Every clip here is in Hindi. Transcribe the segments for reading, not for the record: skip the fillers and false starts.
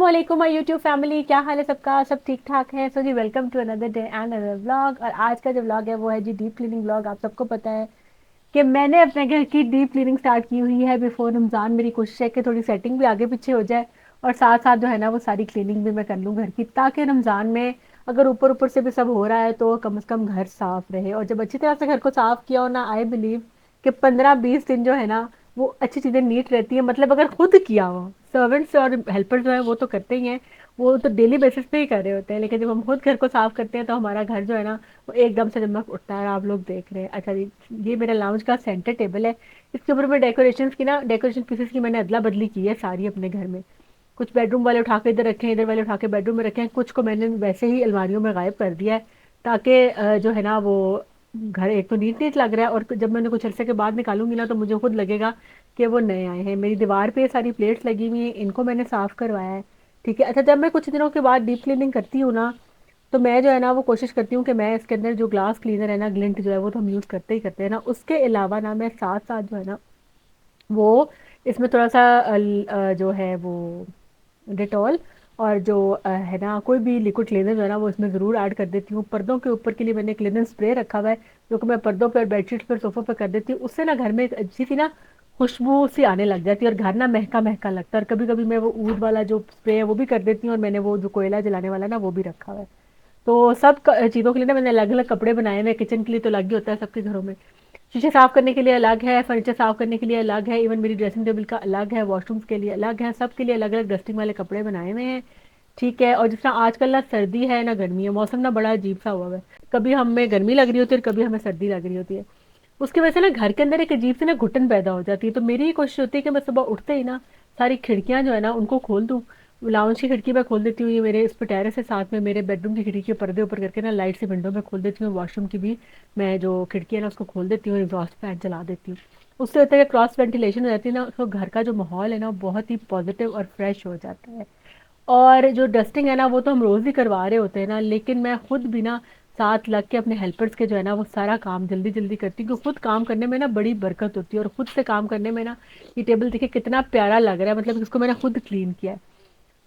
अस्सलाम माय यूट्यूब फैमिली, क्या हाल है सबका? सब ठीक ठाक है? सो जी, welcome to another day and another vlog. और आज का जो व्लॉग है वो है जी डीप क्लीनिंग व्लॉग। आप सबको पता है कि मैंने अपने घर की डीप क्लीनिंग स्टार्ट की हुई है बिफोर रमज़ान। मेरी कोशिश है कि थोड़ी सेटिंग भी आगे पीछे हो जाए और साथ साथ जो है ना वो सारी क्लीनिंग भी मैं कर लूँ घर की, ताकि रमज़ान में अगर ऊपर ऊपर से भी सब हो रहा है तो कम से कम घर साफ रहे। और जब अच्छी तरह से घर को साफ किया हो ना, आई बिलीव कि 15-20 दिन जो है ना वो अच्छी चीज़ें नीट रहती है। मतलब अगर खुद किया हो, सर्वेंट्स और हेल्पर जो है वो तो करते ही हैं, वो तो डेली बेसिस पे ही कर रहे होते हैं, लेकिन जब हम खुद घर को साफ करते हैं तो हमारा घर जो है ना वो एकदम से चमक उठता है। आप लोग देख रहे हैं। अच्छा जी, ये मेरा लाउंज का सेंटर टेबल है। इसके ऊपर में डेकोरेशन पीसेस की मैंने अदला बदली की है सारी अपने घर में। कुछ बेडरूम वाले उठा के इधर रखे हैं, इधर वाले उठा के बेडरूम में रखे हैं, कुछ को मैंने वैसे ही अलमारियों में गायब कर दिया है, ताकि जो है ना वो घर एक तो नीट नीट लग रहा है, और जब मैंने कुछ अरसे के बाद निकालूंगी ना तो मुझे खुद लगेगा कि वो नए आए हैं। मेरी दीवार पे ये सारी प्लेट्स लगी हुई हैं, इनको मैंने साफ करवाया है। ठीक है। अच्छा, जब मैं कुछ दिनों के बाद डीप क्लीनिंग करती हूँ ना, तो मैं जो है ना वो कोशिश करती हूँ कि मैं इसके अंदर जो ग्लास क्लीनर है ना, ग्लिंट जो है वो तो हम यूज़ करते ही करते हैं ना, उसके अलावा ना मैं साथ साथ जो है ना वो इसमें थोड़ा सा जो है वो डेटॉल और जो है ना कोई भी लिक्विड क्लीनर जो है ना वो इसमें ज़रूर ऐड कर देती हूँ। पर्दों के ऊपर के लिए मैंने क्लीनर स्प्रे रखा हुआ है, जो कि मैं पर्दों पर, बेडशीट पर, सोफों पर कर देती हूँ। उससे ना घर में एक अच्छी सी ना खुशबू सी आने लग जाती है और घर ना महका महका लगता है। और कभी कभी मैं वो ऊद वाला जो स्प्रे है वो भी कर देती हूँ, और मैंने वो जो कोयला जलाने वाला ना वो भी रखा हुआ है। तो सब चीज़ों के लिए ना मैंने अलग अलग कपड़े बनाए हुए हैं। किचन के लिए तो अलग ही होता है सबके घरों में, शीशे साफ करने के लिए अलग है, फर्नीचर साफ करने के लिए अलग है, इवन मेरी ड्रेसिंग टेबल का अलग है, वॉशरूम्स के लिए अलग है, सबके लिए अलग अलग डस्टिंग वाले कपड़े बनाए हुए हैं। ठीक है। और जिस तरह आजकल ना सर्दी है ना गर्मी है, मौसम ना बड़ा अजीब सा हुआ है। कभी हमें गर्मी लग रही होती है और कभी हमें सर्दी लग रही होती है। उसकी वजह से ना घर के अंदर एक अजीब सी ना घुटन पैदा हो जाती है। तो मेरी ये कोशिश होती है कि मैं सुबह उठते ही ना सारी खिड़कियां जो है ना उनको खोल दूं। लाउंज की खिड़की मैं खोल देती हूँ, ये मेरे इस पर टेरेस है, साथ में मेरे बेडरूम की खिड़की के पर्दे ऊपर करके ना लाइट से विंडो में खोल देती हूँ। वॉशरूम की भी मैं जो खिड़की है ना उसको खोल देती हूँ, एग्जॉस्ट फैन चला देती हूँ। उससे होता है कि क्रॉस वेंटिलेशन हो जाती है ना, तो घर का जो माहौल है ना वो बहुत ही पॉजिटिव और फ्रेश हो जाता है। और जो डस्टिंग है ना वो तो हम रोज़ ही करवा रहे होते हैं ना, लेकिन मैं खुद भी ना साथ लग के अपने हेल्पर्स के जो है ना वो सारा काम जल्दी जल्दी करती हूँ, क्योंकि खुद काम करने में ना बड़ी बरकत होती है। और खुद से काम करने में ना ये टेबल देखिए कितना प्यारा लग रहा है, मतलब इसको मैंने खुद क्लीन किया है।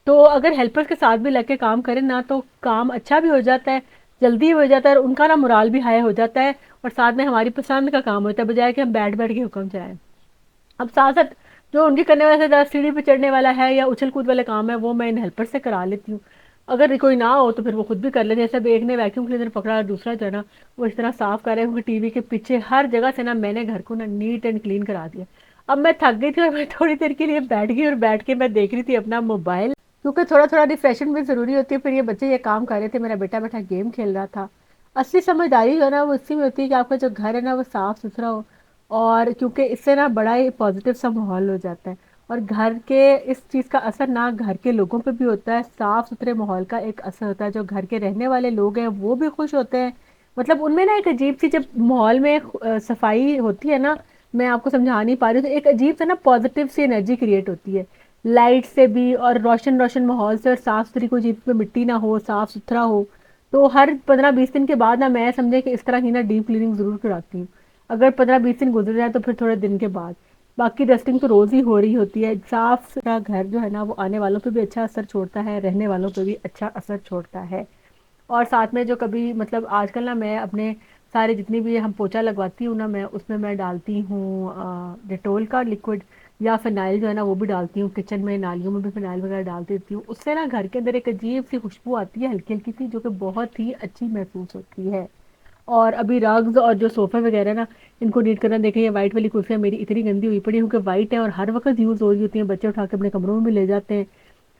तो अगर हेल्पर्स के साथ भी लग के काम करें ना तो काम अच्छा भी हो जाता है, जल्दी हो जाता है, और उनका ना मोराल भी हाई हो जाता है, और साथ में हमारी पसंद का काम होता है, बजाय कि हम बैठ बैठ के हुक्म चलाएं। अब साथ साथ जो उनकी करने वाला ज़्यादा सीढ़ी पे चढ़ने वाला है या उछल कूद वाले काम है वो मैं इन हेल्पर से करा लेती हूँ। अगर कोई ना हो तो फिर वो खुद भी कर लेते हैं। जैसे अब एक ने वैक्यूम क्लीनर पकड़ा और दूसरा जो है ना वो इस तरह साफ कर रहे हैं, क्योंकि टीवी के पीछे हर जगह से ना मैंने घर को ना नीट एंड क्लीन करा दिया। अब मैं थक गई थी और मैं थोड़ी देर के लिए बैठ गई, और बैठ के मैं देख रही थी अपना मोबाइल, क्योंकि थोड़ा थोड़ा रिफ्रेशमेंट भी ज़रूरी होती है। फिर ये बच्चे ये काम कर रहे थे, मेरा बेटा बैठा गेम खेल रहा था। असली समझदारी जो है ना वो इसी में होती है कि आपका जो घर है ना वो साफ सुथरा हो, और क्योंकि इससे ना बड़ा ही पॉजिटिव सा माहौल हो जाता है। और घर के इस चीज़ का असर ना घर के लोगों पे भी होता है, साफ सुथरे माहौल का एक असर होता है। जो घर के रहने वाले लोग हैं वो भी खुश होते हैं। मतलब उनमें ना एक अजीब सी जब माहौल में सफाई होती है ना, मैं आपको समझा नहीं पा रही हूँ, तो एक अजीब सा ना पॉजिटिव सी एनर्जी क्रिएट होती है, लाइट से भी और रोशन रोशन माहौल से, और साफ सुथरी कोई चीज़ पे मिट्टी ना हो, साफ सुथरा हो। तो हर 15-20 दिन के बाद ना मैं समझे कि इस तरह की ना डीप क्लीनिंग ज़रूर कराती हूँ। अगर 15-20 दिन गुजर जाए तो फिर थोड़े दिन के बाद, बाकी डस्टिंग तो रोज़ ही हो रही होती है। साफ सुथरा घर जो है ना वो आने वालों पे भी अच्छा असर छोड़ता है, रहने वालों पे भी अच्छा असर छोड़ता है। और साथ में जो कभी मतलब आजकल ना मैं अपने सारे जितनी भी हम पोछा लगवाती हूँ ना, मैं उसमें मैं डालती हूँ डेटोल का लिक्विड, या फिनाइल जो है ना वो भी डालती हूँ। किचन में नालियों में भी फिनाइल वगैरह डाल देती हूँ, उससे ना घर के अंदर एक अजीब सी खुशबू आती है, हल्की हल्की सी, जो कि बहुत ही अच्छी महसूस होती है। और अभी रग्स और जो सोफे वगैरह ना इनको नीट करना, देखें ये वाइट वाली कुर्सियाँ मेरी इतनी गंदी हुई पड़ी हैं, क्योंकि वाइट है और हर वक्त यूज़ हो रही होती हैं, बच्चे उठा के अपने कमरों में भी ले जाते हैं।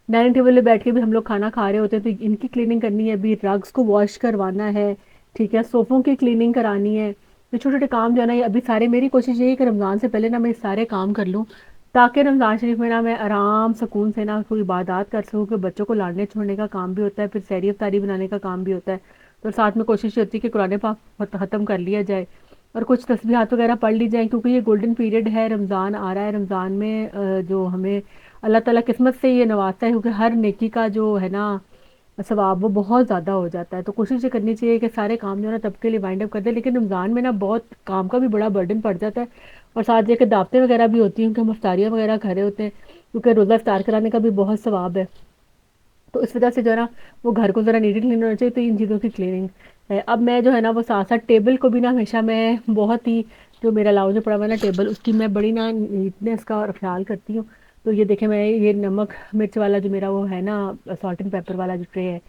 डाइनिंग टेबल पे बैठ के भी हम लोग खाना खा रहे होते हैं, तो इनकी क्लीनिंग करनी है, अभी रग्स को वॉश करवाना है। ठीक है, सोफ़ों की क्लीनिंग करानी है। तो छोटे छोटे काम जो है ना ये अभी सारे, मेरी कोशिश यही है कि रमज़ान से पहले ना मैं ये सारे काम कर लूँ, ताकि रमज़ान शरीफ में ना मैं आराम सुकून से ना कोई इबादत कर सकूँ। कि बच्चों को लाने छोड़ने का काम भी होता है, फिर सहरी अफ्तारी बनाने का काम भी होता है। तो साथ में कोशिश ये होती है कि कुरान पाक ख़त्म कर लिया जाए, और कुछ तस्बीहात वगैरह पढ़ ली जाए, क्योंकि ये गोल्डन पीरियड है, रमज़ान आ रहा है। रमज़ान में जो हमें अल्लाह ताला किस्मत से ये नवाजता है, क्योंकि हर नेकी का जो है ना सवाब वो बहुत ज़्यादा हो जाता है। तो कोशिश ये करनी चाहिए कि सारे काम जो है ना तब के लिए वाइंड अप कर दे, लेकिन रमज़ान में ना बहुत काम का भी बड़ा बर्डन पड़ जाता है। और साथ ये कि दावतें वगैरह भी होती हैं, क्योंकि हम इफ्तारियाँ वगैरह कर रहे होते हैं, क्योंकि रोज़ा इफ्तार कराने का भी बहुत सवाब है। तो इस वजह से जो है ना वो घर को ज़रा नीट क्लीन होना चाहिए, तो इन चीज़ों की क्लीनिंग है। अब मैं जो है ना वो साथ साथ टेबल को भी ना हमेशा मैं बहुत ही, जो मेरा लाउंज में पड़ा हुआ है ना टेबल, उसकी मैं बड़ी ना नीटनेस का और ख्याल करती हूँ। तो ये देखे, मैं ये नमक मिर्च वाला जो मेरा वो है ना, सॉल्ट एंड पेपर वाला जो ट्रे है,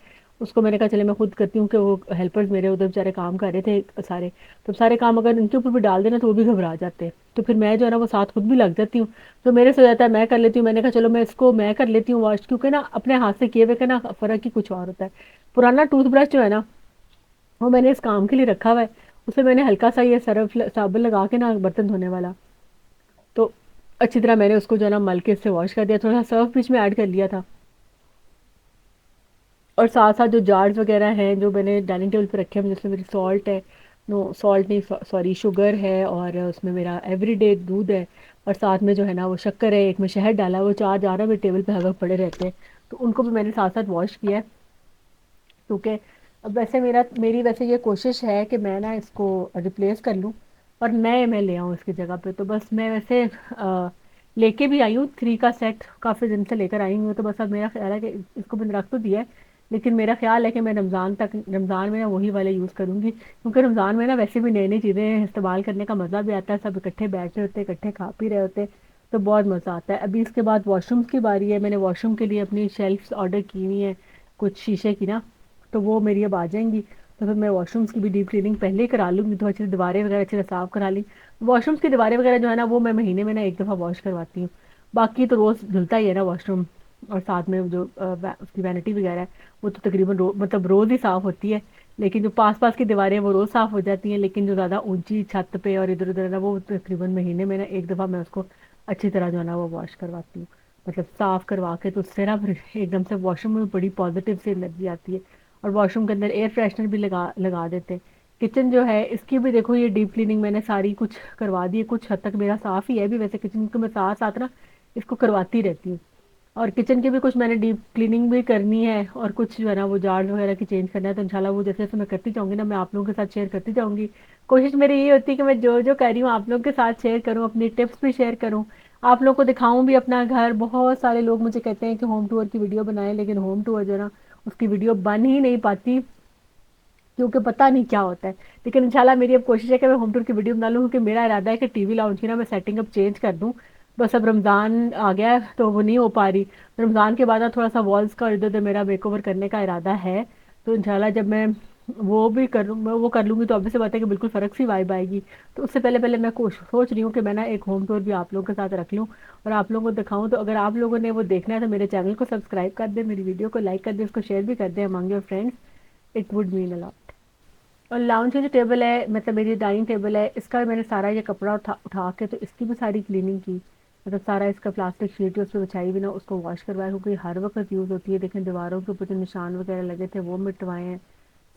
उसको मैंने कहा चले मैं खुद करती हूँ, कि वो हेल्पर्स मेरे उधर बेचारे काम कर रहे थे सारे, तो सारे काम अगर इनके ऊपर भी डाल देना तो वो भी घबरा जाते हैं, तो फिर मैं जो है ना वो साथ खुद भी लग जाती हूँ। तो मेरे से हो जाता है, मैं कर लेती हूँ, मैंने कहा चलो मैं इसको मैं कर लेती हूँ वॉश, क्योंकि ना अपने हाथ से किए हुए का ना फर्क ही कुछ और होता है। पुराना टूथब्रश जो है ना वो मैंने इस काम के लिए रखा हुआ है, उसमें मैंने हल्का सा ये सर्फ साबुन लगा के ना बर्तन धोने वाला, तो अच्छी तरह मैंने उसको जो है ना मल के इससे वॉश कर दिया, थोड़ा सा सर्फ बीच में ऐड कर लिया था। और साथ साथ जो जार्स वगैरह हैं जो मैंने डाइनिंग टेबल पे रखे हैं, जिसमें मेरी सॉल्ट है, नो सॉल्ट नहीं, सॉरी शुगर है, और उसमें मेरा एवरीडे दूध है, और साथ में जो है ना वो शक्कर है, एक में शहद डाला है, वो चार जार मेरे टेबल पे हर वक्त पड़े रहते हैं, तो उनको भी मैंने साथ साथ वॉश किया है। क्योंकि अब वैसे मेरी वैसे ये कोशिश है कि मैं ना इसको रिप्लेस कर लूँ और नए मैं ले आऊँ इसकी जगह पे। तो बस मैं वैसे लेके भी आई हूँ 3 का सेट, काफ़ी दिन से लेकर आई हूँ, तो बस अब मेरा ख्याल है कि इसको मैंने रख तो दिया है, लेकिन मेरा ख्याल है कि मैं रमज़ान में ना वही वाले यूज़ करूँगी, क्योंकि रमज़ान में ना वैसे भी नई नई चीज़ें इस्तेमाल करने का मज़ा भी आता है, सब इकट्ठे बैठ रहे होते हैं, इकट्ठे खा पी रहे होते हैं, तो बहुत मज़ा आता है। अभी इसके बाद वॉशरूम की बारी है, मैंने वॉशरूम के लिए अपनी शेल्फ्स ऑर्डर की हुई हैं, कुछ शीशे की ना, तो वो मेरी अब आ जाएंगी, तो फिर मैं वॉशरूम्स की भी डीप क्लीनिंग पहले ही करा लूँगी, तो अच्छी से दीवारें वगैरह अच्छे से साफ़ करा ली। वॉशरूम्स की दीवारें वगैरह जो है ना वो मैं महीने में ना एक दफ़ा वॉश करवाती हूँ, बाकी तो रोज़ धुलता ही है ना वॉशरूम। और साथ में जो उसकी वैनिटी वगैरह है वो तो तकरीबन मतलब रोज़ ही साफ़ होती है, लेकिन जो पास पास की दीवारें हैं वो रोज़ साफ़ हो जाती हैं, लेकिन जो ज़्यादा ऊंची छत पे और इधर उधर है ना वो तकरीबन महीने में ना एक दफ़ा मैं उसको अच्छी तरह जो है ना वो वॉश करवाती हूँ, मतलब साफ़ करवा के, तो उससे ना फिर एकदम से वॉशरूम में बड़ी पॉजिटिव सी एनर्जी आती है। और वॉशरूम के अंदर एयर फ्रेशनर भी लगा लगा देते हैं। किचन जो है इसकी भी देखो, ये डीप क्लीनिंग मैंने सारी कुछ करवा दी है, कुछ हद तक मेरा साफ़ ही है भी, वैसे किचन को मैं साथ साथ ना इसको करवाती रहती हूँ। और किचन की भी कुछ मैंने डीप क्लीनिंग भी करनी है, और कुछ जो है ना वो जार्स वगैरह की चेंज करना है, तो इंशाल्लाह वो जैसे जैसे मैं करती जाऊंगी ना मैं आप लोगों के साथ शेयर करती जाऊंगी। कोशिश मेरी ये होती है कि मैं जो जो कर रही हूँ आप लोगों के साथ शेयर करूँ, अपनी टिप्स भी शेयर करूँ, आप लोगों को दिखाऊं भी अपना घर। बहुत सारे लोग मुझे कहते हैं कि होम टूर की वीडियो बनाएं, लेकिन होम टूर जो है ना उसकी वीडियो बन ही नहीं पाती, क्योंकि पता नहीं क्या होता है। लेकिन इंशाल्लाह मेरी अब कोशिश है कि मैं होम टूर की वीडियो बना लूँ, क्योंकि मेरा इरादा है कि टीवी लाउंज की ना मैं सेटिंग अब चेंज कर दूँ। बस अब रमज़ान आ गया है तो वो नहीं हो पा रही, रमज़ान के बाद ना थोड़ा सा वॉल्स का इधर उधर मेरा मेकओवर करने का इरादा है। तो इंशाल्लाह जब मैं वो कर लूँगी तो ऑब्वियस सी बात है कि बिल्कुल फ़र्क सी वाइब आएगी। तो उससे पहले पहले मैं सोच रही हूँ कि मैं ना एक होम टूर भी आप लोगों के साथ रख लूँ और आप लोगों को दिखाऊँ। तो अगर आप लोगों ने वो देखना है तो मेरे चैनल को सब्सक्राइब कर दें, मेरी वीडियो को लाइक कर दें, उसको शेयर भी कर दें among your friends, it would mean a lot. और लाउंज की जो टेबल है, मतलब मेरी डाइनिंग टेबल है, इसका मैंने सारा ये कपड़ा उठा के तो इसकी भी सारी क्लीनिंग की, मतलब सारा इसका प्लास्टिक शीट उस पर बिछाई भी ना, उसको वॉश करवाया, क्योंकि हर वक्त यूज़ होती है। देखें दीवारों के ऊपर जो निशान वगैरह लगे थे वो मिटवाए हैं,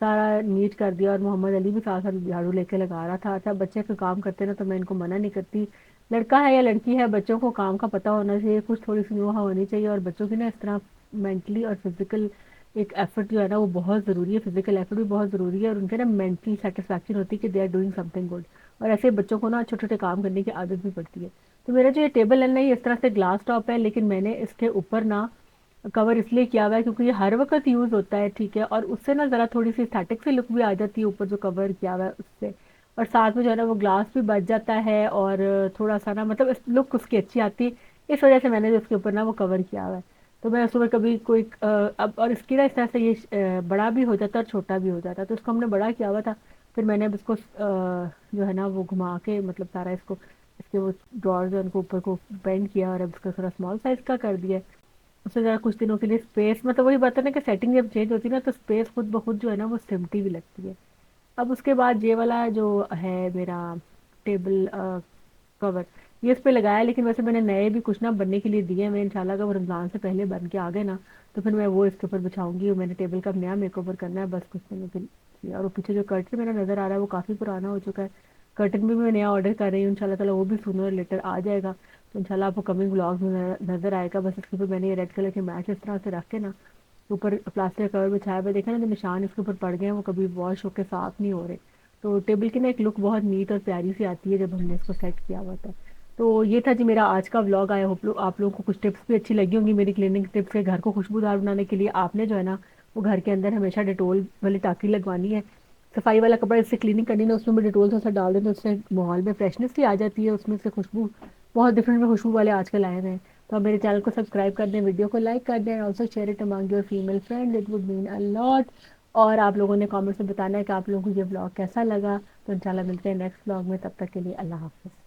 सारा नीट कर दिया। और मोहम्मद अली भी साथ साथ झाड़ू लेके लगा रहा था। अच्छा, बच्चे का काम करते ना तो मैं इनको मना नहीं करती, लड़का है या लड़की है, बच्चों को काम का पता होना चाहिए, कुछ थोड़ी सी नुहा होनी चाहिए। और बच्चों की ना इस तरह मेंटली और फिजिकल एक एफर्ट जो है ना वो बहुत ज़रूरी है, फिजिकल एफर्ट भी बहुत ज़रूरी है, और उनके ना मेंटली सेटिस्फैक्शन होती है कि they are doing something good. और ऐसे बच्चों को ना छोटे छोटे काम करने की आदत भी पड़ती है। तो मेरा जो ये टेबल है ना ये इस तरह से ग्लास टॉप है, लेकिन मैंने इसके ऊपर ना कवर इसलिए किया हुआ है क्योंकि ये हर वक्त यूज़ होता है, ठीक है, और उससे ना ज़रा थोड़ी सी स्टैटिक सी लुक भी आ जाती है ऊपर जो कवर किया हुआ है उससे। और साथ में जो है ना वो ग्लास भी बच जाता है, और थोड़ा सा ना मतलब लुक उसकी अच्छी आती है, इस वजह से मैंने जो उसके ऊपर ना वो कवर किया हुआ है। तो मैं उसमें कभी कोई अब और इसकी ना इस तरह से ये बड़ा भी हो जाता है और छोटा भी हो जाता है, तो इसको हमने बड़ा किया हुआ था। फिर मैंने अब इसको जो है ना वो घुमा के मतलब सारा इसको इसके वो ड्रॉर जो है उनको ऊपर को बेंड किया, और अब इसका थोड़ा स्मॉल साइज का कर दिया है। उससे ज़रा कुछ दिनों के लिए स्पेस, मतलब वही बात है ना कि सेटिंग जब चेंज होती है ना तो स्पेस खुद ब खुद जो है ना वो सिमटी भी लगती है। अब उसके बाद ये वाला जो है मेरा टेबल कवर, ये इस पे लगाया है, लेकिन वैसे मैंने नए भी कुछ ना बनने के लिए दिए हैं। मैं इंशाल्लाह अगर वो रमज़ान से पहले बन के आ गए ना तो फिर मैं वो इसके ऊपर बिछाऊंगी, और मैंने टेबल का नया मेकओवर करना है बस कुछ दिनों के लिए। और वो पीछे जो कर्टन मेरा नज़र आ रहा है वो काफ़ी पुराना हो चुका है, कर्टन भी मैं नया ऑर्डर कर रही हूँ, इंशाल्लाह ताला वो भी सूनर लेटर आ जाएगा। तो इंशाल्लाह आपको कमिंग व्लॉग में नज़र आएगा। बस इसके ऊपर मैंने ये रेड कलर के मैच इस तरह से रख के ना ऊपर प्लास्टिक कवर बिछाया हुआ, देखा ना जो निशान इसके ऊपर पड़ गए हैं वो कभी वॉश होकर साफ नहीं हो रहे। तो टेबल की ना एक लुक बहुत नीट और प्यारी सी आती है जब हमने इसको सेट किया हुआ था। तो ये था जी मेरा आज का व्लॉग। आया होप आप लोगों को कुछ टिप्स भी अच्छी लगी होंगी मेरी क्लीनिंग टिप्स है। घर को खुशबूदार बनाने के लिए आपने जो है ना वो घर के अंदर हमेशा डिटोल वाली टाँकी लगवानी है। सफाई वाला कपड़ा इससे क्लीनिंग करनी है, उसमें भी डिटोल थोड़ा सा डाल दें तो उससे माहौल में फ्रेशनेस भी आ जाती है, उसमें से खुशबू बहुत डिफरेंट खुशबू वाले आजकल आए हुए हैं। तो आप मेरे चैनल को सब्सक्राइब कर दें, वीडियो को लाइक कर दें, also share it among your female friend, it would mean a lot. और आप लोगों ने कमेंट्स में बताना है कि आप लोगों को ये ब्लॉग कैसा लगा। तो इंशाल्लाह मिलते हैं नेक्स्ट ब्लॉग में, तब तक के लिए अल्लाह हाफिज़।